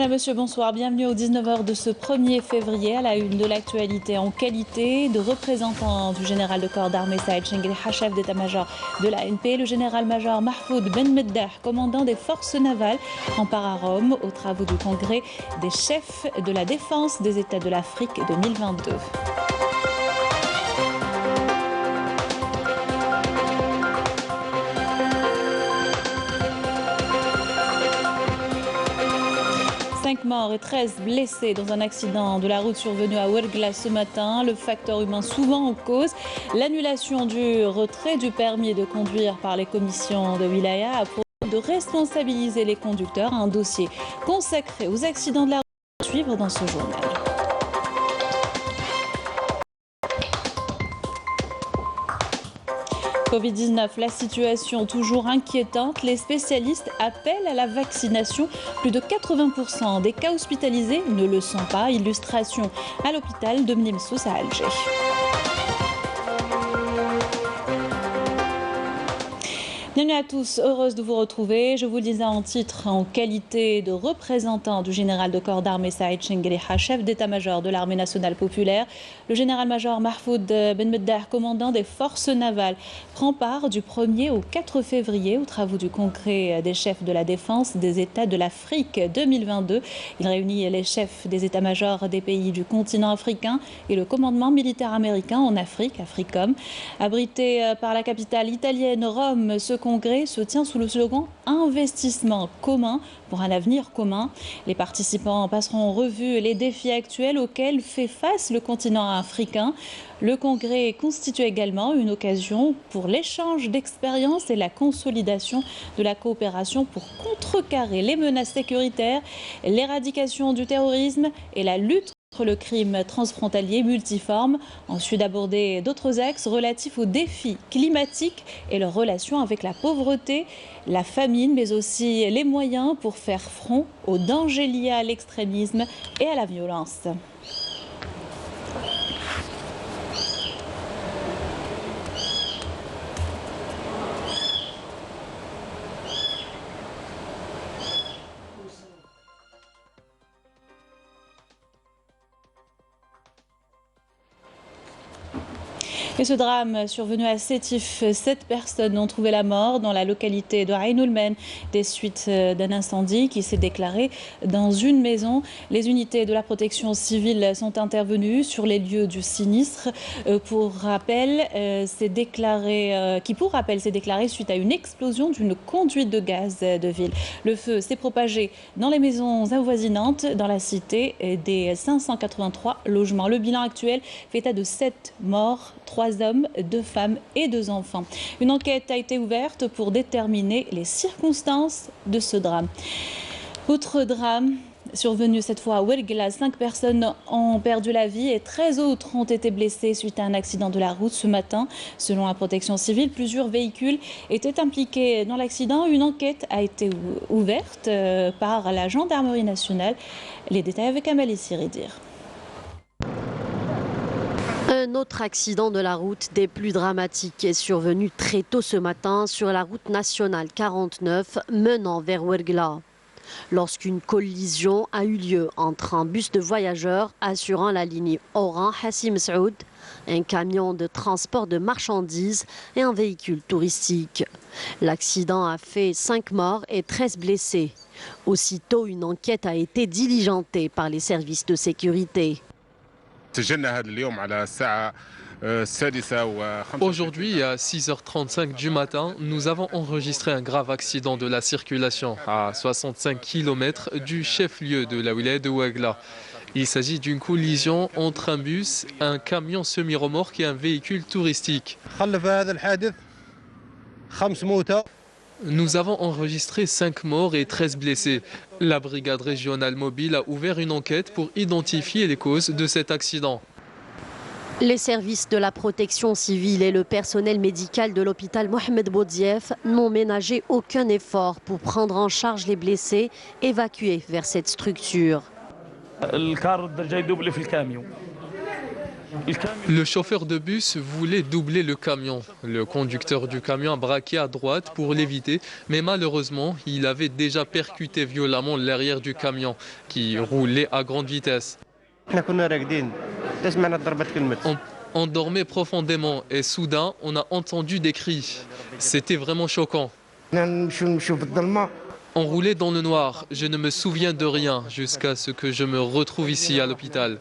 Madame, Monsieur, bonsoir. Bienvenue aux 19h de ce 1er février à la une de l'actualité en qualité de représentant du général de corps d'armée Saïd Chengueliha, chef d'état-major de l'ANP, le général-major Mahfoud Ben Meddah, commandant des forces navales, en part à Rome aux travaux du congrès des chefs de la défense des États de l'Afrique 2022. Cinq morts et 13 blessés dans un accident de la route survenu à Ouergla ce matin. Le facteur humain souvent en cause. L'annulation du retrait du permis de conduire par les commissions de Wilaya a pour but de responsabiliser les conducteurs. Un dossier consacré aux accidents de la route à suivre dans ce journal. Covid-19, la situation toujours inquiétante. Les spécialistes appellent à la vaccination. Plus de 80% des cas hospitalisés ne le sont pas. Illustration à l'hôpital de Mnemsous à Alger. Bienvenue à tous, heureuse de vous retrouver. Je vous le disais en titre, en qualité de représentant du général de corps d'armée Saïd Chengueliha, chef d'état-major de l'armée nationale populaire, le général-major Mahfoud Ben Meddah, commandant des forces navales, prend part du 1er au 4 février aux travaux du congrès des chefs de la défense des États de l'Afrique 2022. Il réunit les chefs des états-majors des pays du continent africain et le commandement militaire américain en Afrique, AFRICOM. Abrité par la capitale italienne Rome, ce congrès se tient sous le slogan « Investissement commun pour un avenir commun ». Les participants passeront en revue les défis actuels auxquels fait face le continent africain. Le congrès constitue également une occasion pour l'échange d'expériences et la consolidation de la coopération pour contrecarrer les menaces sécuritaires, l'éradication du terrorisme et la lutte contre le crime transfrontalier multiforme. Ensuite, aborder d'autres axes relatifs aux défis climatiques et leurs relations avec la pauvreté, la famine, mais aussi les moyens pour faire front aux dangers liés à l'extrémisme et à la violence. Et ce drame survenu à Sétif, 7 personnes ont trouvé la mort dans la localité de Ain Oulmen des suites d'un incendie qui s'est déclaré dans une maison. Les unités de la protection civile sont intervenues sur les lieux du sinistre. Pour rappel, s'est déclaré suite à une explosion d'une conduite de gaz de ville. Le feu s'est propagé dans les maisons avoisinantes dans la cité des 583 logements. Le bilan actuel fait état de 7 morts, 3 hommes, 2 femmes et 2 enfants. Une enquête a été ouverte pour déterminer les circonstances de ce drame. Autre drame survenu cette fois à Ouergla, 5 personnes ont perdu la vie et 13 autres ont été blessées suite à un accident de la route ce matin. Selon la protection civile, plusieurs véhicules étaient impliqués dans l'accident. Une enquête a été ouverte par la gendarmerie nationale. Les détails avec Amalie Siridir. Un autre accident de la route des plus dramatiques est survenu très tôt ce matin sur la route nationale 49 menant vers Ouergla. Lorsqu'une collision a eu lieu entre un bus de voyageurs assurant la ligne Oran-Hassim Saoud, un camion de transport de marchandises et un véhicule touristique. L'accident a fait 5 morts et 13 blessés. Aussitôt, une enquête a été diligentée par les services de sécurité. Aujourd'hui, à 6h35 du matin, nous avons enregistré un grave accident de la circulation à 65 km du chef-lieu de la wilaya de Ouergla. Il s'agit d'une collision entre un bus, un camion semi-remorque et un véhicule touristique. Nous avons enregistré 5 morts et 13 blessés. La brigade régionale mobile a ouvert une enquête pour identifier les causes de cet accident. Les services de la protection civile et le personnel médical de l'hôpital Mohamed Boudief n'ont ménagé aucun effort pour prendre en charge les blessés évacués vers cette structure. Le chauffeur de bus voulait doubler le camion. Le conducteur du camion a braqué à droite pour l'éviter, mais malheureusement, il avait déjà percuté violemment l'arrière du camion qui roulait à grande vitesse. On dormait profondément et soudain, on a entendu des cris. C'était vraiment choquant. On roulait dans le noir. Je ne me souviens de rien jusqu'à ce que je me retrouve ici à l'hôpital.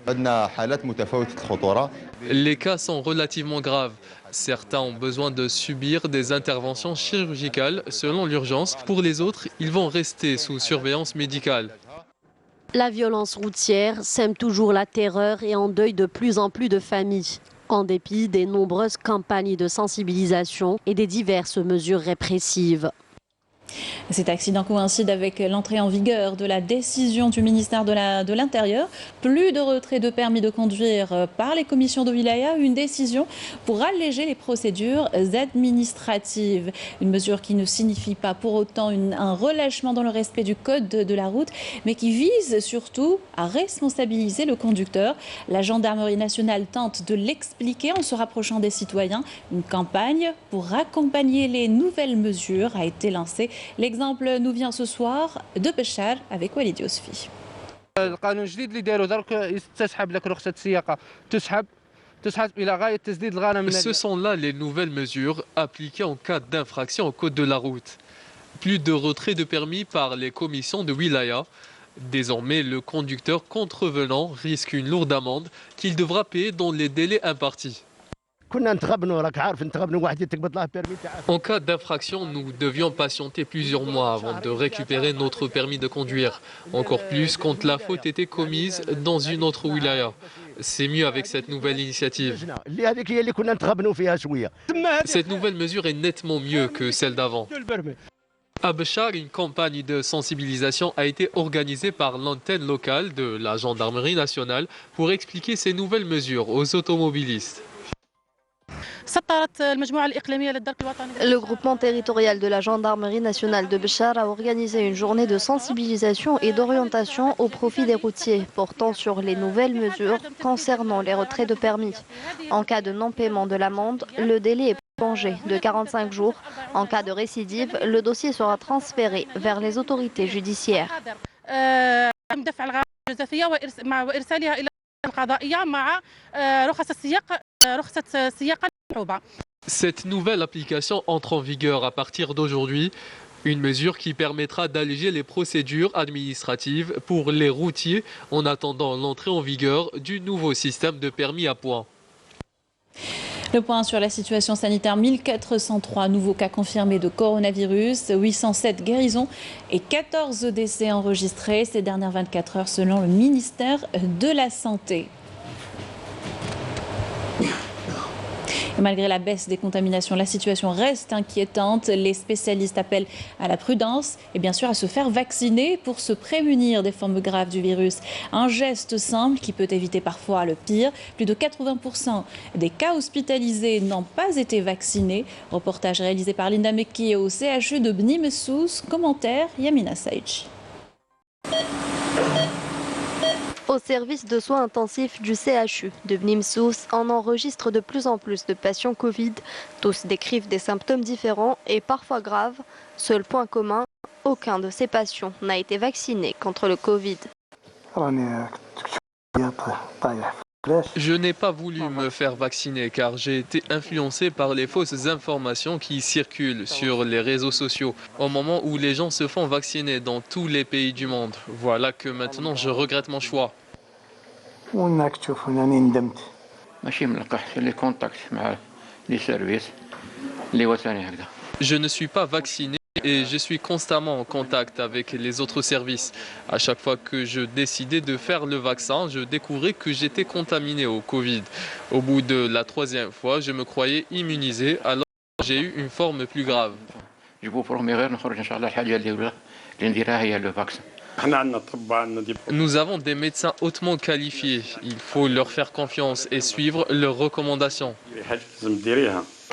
Les cas sont relativement graves. Certains ont besoin de subir des interventions chirurgicales selon l'urgence. Pour les autres, ils vont rester sous surveillance médicale. La violence routière sème toujours la terreur et endeuille de plus en plus de familles, en dépit des nombreuses campagnes de sensibilisation et des diverses mesures répressives. Cet accident coïncide avec l'entrée en vigueur de la décision du ministère de l'Intérieur. Plus de retrait de permis de conduire par les commissions de wilaya, une décision pour alléger les procédures administratives. Une mesure qui ne signifie pas pour autant un relâchement dans le respect du code de la route, mais qui vise surtout à responsabiliser le conducteur. La gendarmerie nationale tente de l'expliquer en se rapprochant des citoyens. Une campagne pour accompagner les nouvelles mesures a été lancée. L'exemple nous vient ce soir de Béchar avec Walid Yousfi. Ce sont là les nouvelles mesures appliquées en cas d'infraction au code de la route. Plus de retrait de permis par les commissions de wilaya. Désormais, le conducteur contrevenant risque une lourde amende qu'il devra payer dans les délais impartis. En cas d'infraction, nous devions patienter plusieurs mois avant de récupérer notre permis de conduire. Encore plus quand la faute était commise dans une autre wilaya. C'est mieux avec cette nouvelle initiative. Cette nouvelle mesure est nettement mieux que celle d'avant. À Béchar, une campagne de sensibilisation a été organisée par l'antenne locale de la gendarmerie nationale pour expliquer ces nouvelles mesures aux automobilistes. Le groupement territorial de la gendarmerie nationale de Béchar a organisé une journée de sensibilisation et d'orientation au profit des routiers portant sur les nouvelles mesures concernant les retraits de permis. En cas de non-paiement de l'amende, le délai est prolongé de 45 jours. En cas de récidive, le dossier sera transféré vers les autorités judiciaires. Cette nouvelle application entre en vigueur à partir d'aujourd'hui, une mesure qui permettra d'alléger les procédures administratives pour les routiers en attendant l'entrée en vigueur du nouveau système de permis à points. Le point sur la situation sanitaire, 1403 nouveaux cas confirmés de coronavirus, 807 guérisons et 14 décès enregistrés ces dernières 24 heures selon le ministère de la Santé. Et malgré la baisse des contaminations, la situation reste inquiétante. Les spécialistes appellent à la prudence et bien sûr à se faire vacciner pour se prémunir des formes graves du virus. Un geste simple qui peut éviter parfois le pire. Plus de 80% des cas hospitalisés n'ont pas été vaccinés. Reportage réalisé par Linda Mekki au CHU de Bni Messous. Commentaire Yamina Saïchi. Au service de soins intensifs du CHU de Bni Messous, on enregistre de plus en plus de patients Covid. Tous décrivent des symptômes différents et parfois graves. Seul point commun, aucun de ces patients n'a été vacciné contre le Covid. Je n'ai pas voulu me faire vacciner car j'ai été influencé par les fausses informations qui circulent sur les réseaux sociaux au moment où les gens se font vacciner dans tous les pays du monde. Voilà que maintenant je regrette mon choix. Je ne suis pas vacciné et je suis constamment en contact avec les autres services. À chaque fois que je décidais de faire le vaccin, je découvrais que j'étais contaminé au Covid. Au bout de la 3e fois, je me croyais immunisé alors que j'ai eu une forme plus grave. Nous avons des médecins hautement qualifiés. Il faut leur faire confiance et suivre leurs recommandations.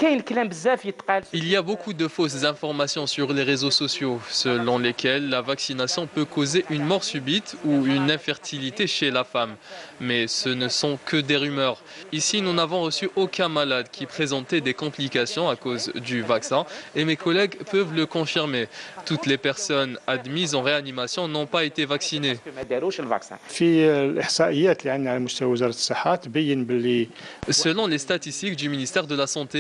Il y a beaucoup de fausses informations sur les réseaux sociaux, selon lesquelles la vaccination peut causer une mort subite ou une infertilité chez la femme. Mais ce ne sont que des rumeurs. Ici, nous n'avons reçu aucun malade qui présentait des complications à cause du vaccin et mes collègues peuvent le confirmer. Toutes les personnes admises en réanimation n'ont pas été vaccinées. Selon les statistiques du ministère de la Santé,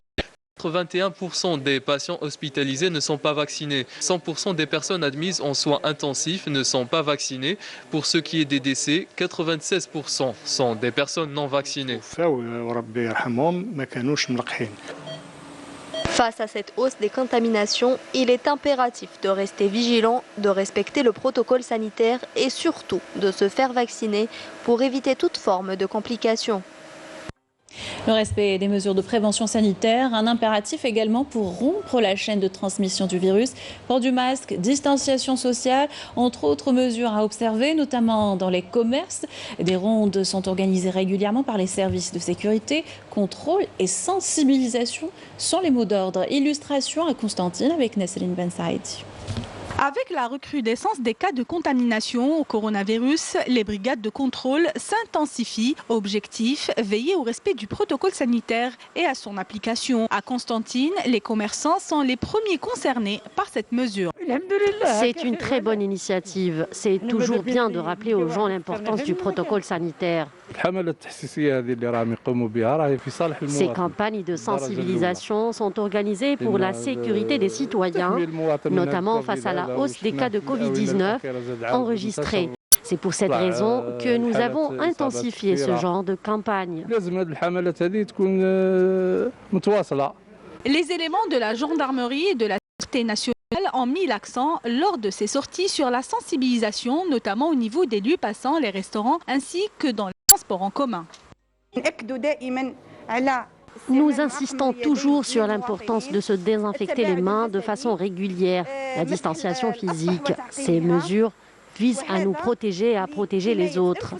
81% des patients hospitalisés ne sont pas vaccinés. 100% des personnes admises en soins intensifs ne sont pas vaccinées. Pour ce qui est des décès, 96% sont des personnes non vaccinées. Face à cette hausse des contaminations, il est impératif de rester vigilant, de respecter le protocole sanitaire et surtout de se faire vacciner pour éviter toute forme de complications. Le respect des mesures de prévention sanitaire, un impératif également pour rompre la chaîne de transmission du virus. Port du masque, distanciation sociale, entre autres mesures à observer, notamment dans les commerces. Des rondes sont organisées régulièrement par les services de sécurité. Contrôle et sensibilisation sont les mots d'ordre. Illustration à Constantine avec Nesrine Ben Saïdi. Avec la recrudescence des cas de contamination au coronavirus, les brigades de contrôle s'intensifient. Objectif, veiller au respect du protocole sanitaire et à son application. À Constantine, les commerçants sont les premiers concernés par cette mesure. C'est une très bonne initiative. C'est toujours bien de rappeler aux gens l'importance du protocole sanitaire. Ces campagnes de sensibilisation sont organisées pour la sécurité des citoyens, notamment face à la hausse des cas de Covid-19 enregistrés. C'est pour cette raison que nous avons intensifié ce genre de campagne. Les éléments de la gendarmerie et de la sécurité nationale ont mis l'accent lors de ces sorties sur la sensibilisation, notamment au niveau des lieux passants, les restaurants, ainsi que dans les transports en commun. Nous insistons toujours sur l'importance de se désinfecter les mains de façon régulière. La distanciation physique, ces mesures visent à nous protéger et à protéger les autres.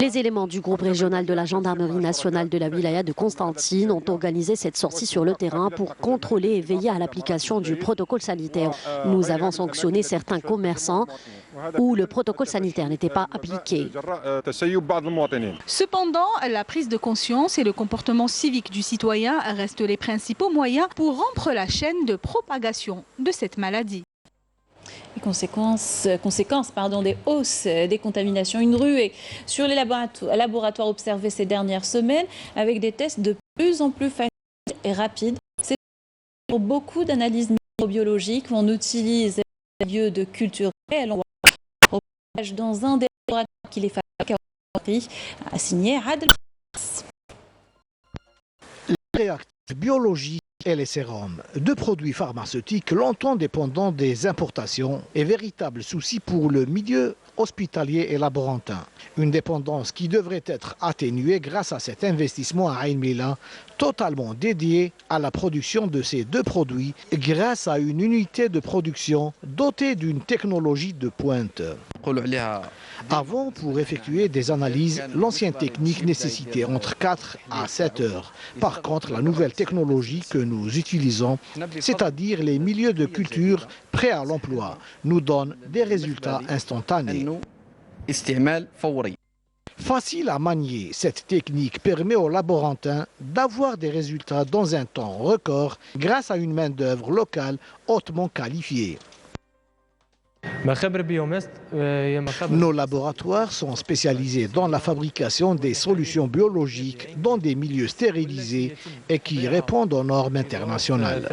Les éléments du groupe régional de la gendarmerie nationale de la wilaya de Constantine ont organisé cette sortie sur le terrain pour contrôler et veiller à l'application du protocole sanitaire. Nous avons sanctionné certains commerçants où le protocole sanitaire n'était pas appliqué. Cependant, la prise de conscience et le comportement civique du citoyen restent les principaux moyens pour rompre la chaîne de propagation de cette maladie. Les conséquences des hausses des contaminations, une ruée sur les laboratoires observés ces dernières semaines avec des tests de plus en plus faciles et rapides. C'est pour beaucoup d'analyses microbiologiques où on utilise des lieux de culture réels. On voit dans un des laboratoires qui les fabrique, a signé Adel. Les réactifs biologiques et les sérums, deux produits pharmaceutiques longtemps dépendants des importations et véritable souci pour le milieu hospitalier et laborantin. Une dépendance qui devrait être atténuée grâce à cet investissement à Ain Mila, totalement dédié à la production de ces deux produits grâce à une unité de production dotée d'une technologie de pointe. Avant, pour effectuer des analyses, l'ancienne technique nécessitait entre 4 à 7 heures. Par contre, la nouvelle technologie que nous utilisons, c'est-à-dire les milieux de culture prêts à l'emploi, nous donne des résultats instantanés. Facile à manier, cette technique permet aux laborantins d'avoir des résultats dans un temps record grâce à une main-d'œuvre locale hautement qualifiée. Nos laboratoires sont spécialisés dans la fabrication des solutions biologiques dans des milieux stérilisés et qui répondent aux normes internationales.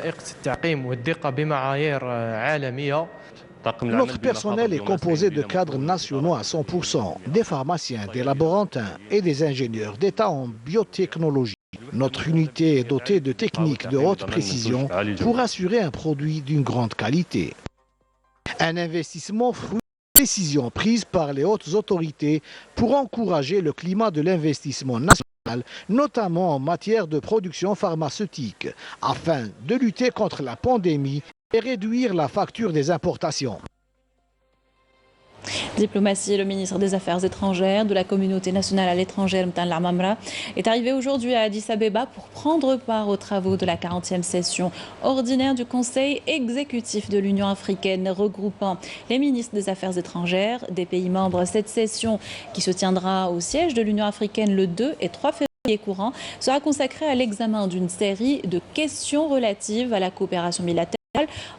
Notre personnel est composé de cadres nationaux à 100%, des pharmaciens, des laborantins et des ingénieurs d'État en biotechnologie. Notre unité est dotée de techniques de haute précision pour assurer un produit d'une grande qualité. Un investissement fruit de décisions prises par les hautes autorités pour encourager le climat de l'investissement national, notamment en matière de production pharmaceutique, afin de lutter contre la pandémie et réduire la facture des importations. Diplomatie, le ministre des Affaires étrangères de la communauté nationale à l'étranger, Mtan Lamamra, est arrivé aujourd'hui à Addis Abeba pour prendre part aux travaux de la 40e session ordinaire du Conseil exécutif de l'Union africaine, regroupant les ministres des Affaires étrangères des pays membres. Cette session, qui se tiendra au siège de l'Union africaine le 2 et 3 février courant, sera consacrée à l'examen d'une série de questions relatives à la coopération bilatérale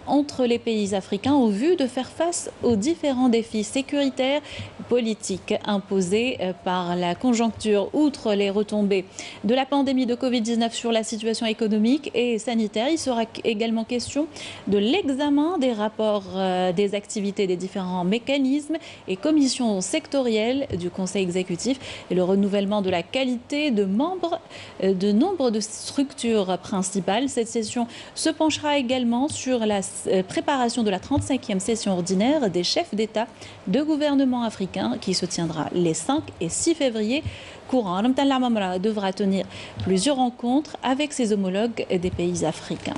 entre les pays africains au vu de faire face aux différents défis sécuritaires et politiques imposés par la conjoncture. Outre les retombées de la pandémie de Covid-19 sur la situation économique et sanitaire, il sera également question de l'examen des rapports des activités des différents mécanismes et commissions sectorielles du Conseil exécutif et le renouvellement de la qualité de membres de nombre de structures principales. Cette session se penchera également sur la préparation de la 35e session ordinaire des chefs d'État de gouvernement africains qui se tiendra les 5 et 6 février courant. Mtan Lamamra devra tenir plusieurs rencontres avec ses homologues des pays africains.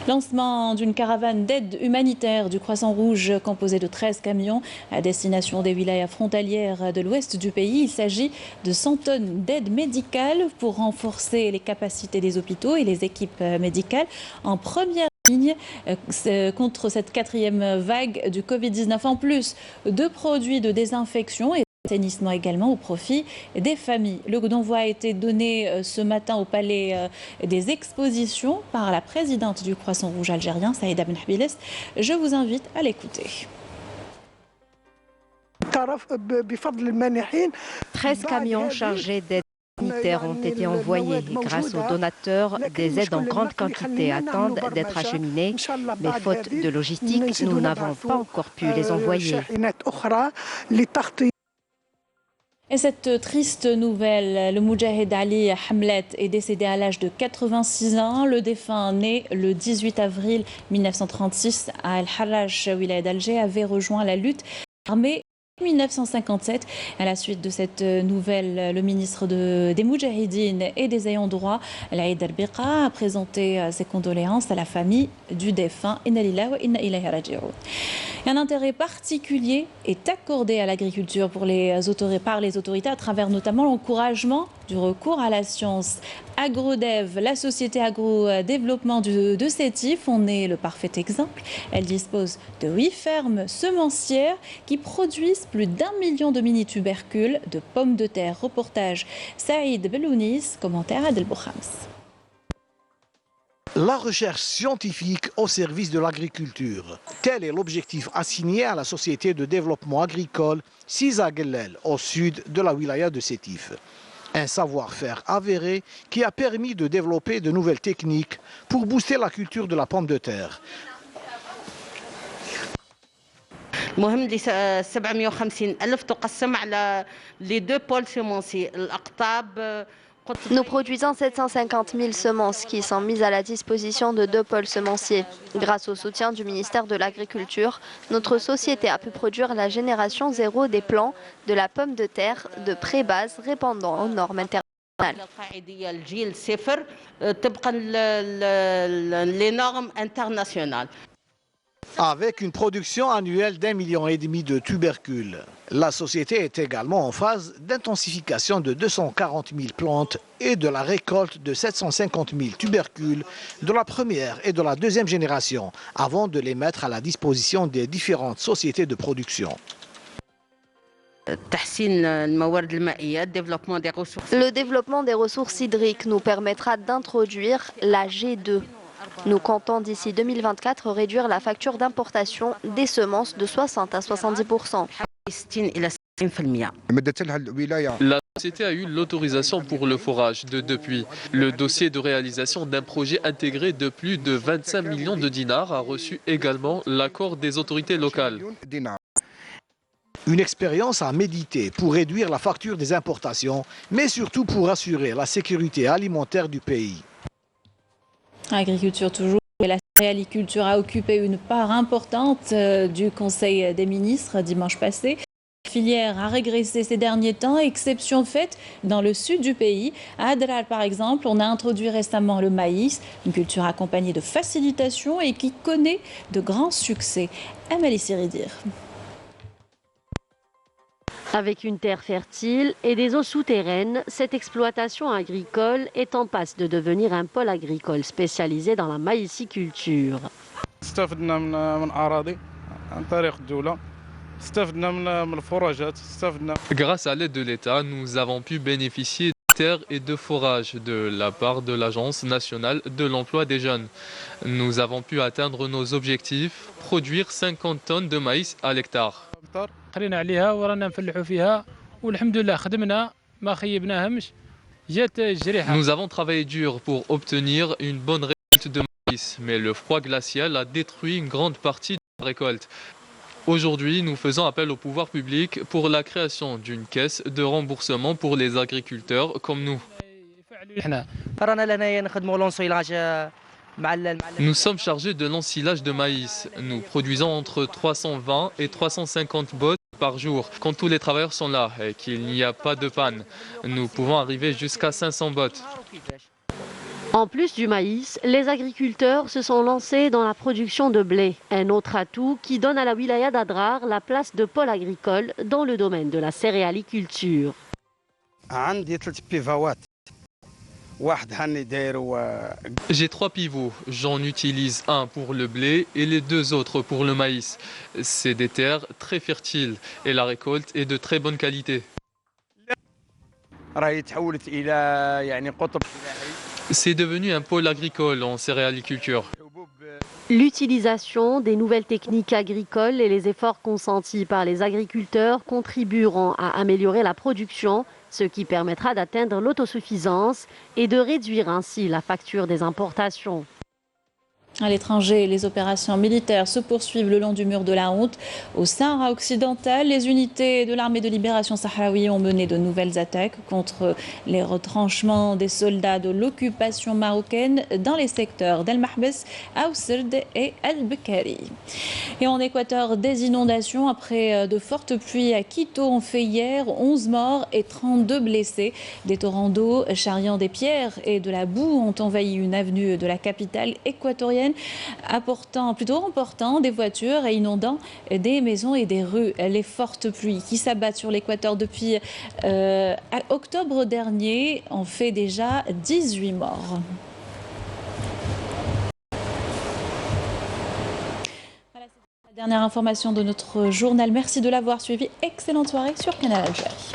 Lancement d'une caravane d'aide humanitaire du Croissant-Rouge composée de 13 camions à destination des wilayas frontalières de l'ouest du pays. Il s'agit de 100 tonnes d'aide médicale pour renforcer les capacités des hôpitaux et les équipes médicales en première ligne contre cette 4e vague du Covid-19, en plus de produits de désinfection et d'assainissement également au profit des familles. Le coup d'envoi a été donné ce matin au palais des expositions par la présidente du Croissant-Rouge algérien, Saïda Ben Habiles. Je vous invite à l'écouter. 13 camions chargés d'aide humanitaire ont été envoyés. Grâce aux donateurs, des aides en grande quantité attendent d'être acheminées, mais faute de logistique, nous n'avons pas encore pu les envoyer. Et cette triste nouvelle, le Moudjahid Ali Hamlet est décédé à l'âge de 86 ans. Le défunt, né le 18 avril 1936 à El-Harraj, wilaya d'Alger, avait rejoint la lutte armée en 1957. À la suite de cette nouvelle, le ministre des Moudjahidines et des ayants droit, Laïd Al-Biqa, a présenté ses condoléances à la famille du défunt. Inna lillahi wa inna ilayhi raji'un. Un intérêt particulier est accordé à l'agriculture par les autorités à travers notamment l'encouragement du recours à la science. Agrodev, la société agro-développement de Sétif, en est le parfait exemple. Elle dispose de 8 fermes semencières qui produisent plus d'1 million de mini-tubercules de pommes de terre. Reportage Saïd Belounis, commentaire Adel Boukhams. La recherche scientifique au service de l'agriculture. Tel est l'objectif assigné à la société de développement agricole Siza Gellel, au sud de la wilaya de Sétif. Un savoir-faire avéré qui a permis de développer de nouvelles techniques pour booster la culture de la pomme de terre. المهم اللي 750 ألف تقسم على les 2 pôles semenciers الأقطاب. Nous produisons 750 000 semences qui sont mises à la disposition de 2 pôles semenciers. Grâce au soutien du ministère de l'Agriculture, notre société a pu produire la génération 0 des plants de la pomme de terre de pré-base répondant aux normes internationales. Avec une production annuelle d'1,5 million de tubercules. La société est également en phase d'intensification de 240 000 plantes et de la récolte de 750 000 tubercules de la première et de la deuxième génération, avant de les mettre à la disposition des différentes sociétés de production. Le développement des ressources hydriques nous permettra d'introduire la G2. Nous comptons d'ici 2024 réduire la facture d'importation des semences de 60 à 70%. La société a eu l'autorisation pour le forage depuis. Le dossier de réalisation d'un projet intégré de plus de 25 millions de dinars a reçu également l'accord des autorités locales. Une expérience à méditer pour réduire la facture des importations, mais surtout pour assurer la sécurité alimentaire du pays. Agriculture toujours, et la céréaliculture a occupé une part importante du Conseil des ministres dimanche passé. La filière a régressé ces derniers temps, exception faite dans le sud du pays. À Adrar, par exemple, on a introduit récemment le maïs, une culture accompagnée de facilitation et qui connaît de grands succès. Amélie Siridir. Avec une terre fertile et des eaux souterraines, cette exploitation agricole est en passe de devenir un pôle agricole spécialisé dans la maïciculture. Grâce à l'aide de l'État, nous avons pu bénéficier de terres et de forages de la part de l'Agence nationale de l'emploi des jeunes. Nous avons pu atteindre nos objectifs, produire 50 tonnes de maïs à l'hectare. Nous avons travaillé dur pour obtenir une bonne récolte de maïs, mais le froid glacial a détruit une grande partie de la récolte. Aujourd'hui, nous faisons appel au pouvoir public pour la création d'une caisse de remboursement pour les agriculteurs comme nous. Nous sommes chargés de l'ensilage de maïs. Nous produisons entre 320 et 350 bottes par jour. Quand tous les travailleurs sont là et qu'il n'y a pas de panne, nous pouvons arriver jusqu'à 500 bottes. En plus du maïs, les agriculteurs se sont lancés dans la production de blé, un autre atout qui donne à la wilaya d'Adrar la place de pôle agricole dans le domaine de la céréaliculture. J'ai 3 pivots, j'en utilise un pour le blé et les 2 autres pour le maïs. C'est des terres très fertiles et la récolte est de très bonne qualité. C'est devenu un pôle agricole en céréaliculture. L'utilisation des nouvelles techniques agricoles et les efforts consentis par les agriculteurs contribueront à améliorer la production, ce qui permettra d'atteindre l'autosuffisance et de réduire ainsi la facture des importations. À l'étranger, les opérations militaires se poursuivent le long du mur de la honte. Au Sahara occidental, les unités de l'armée de libération sahraoui ont mené de nouvelles attaques contre les retranchements des soldats de l'occupation marocaine dans les secteurs d'El Mahbes, Aousserd et El Bekari. Et en Équateur, des inondations après de fortes pluies à Quito ont fait hier 11 morts et 32 blessés. Des torrents d'eau charriant des pierres et de la boue ont envahi une avenue de la capitale équatorienne, emportant des voitures et inondant des maisons et des rues. Les fortes pluies qui s'abattent sur l'Équateur depuis octobre dernier ont fait déjà 18 morts. Voilà, c'est la dernière information de notre journal. Merci de l'avoir suivi. Excellente soirée sur Canal Algérie.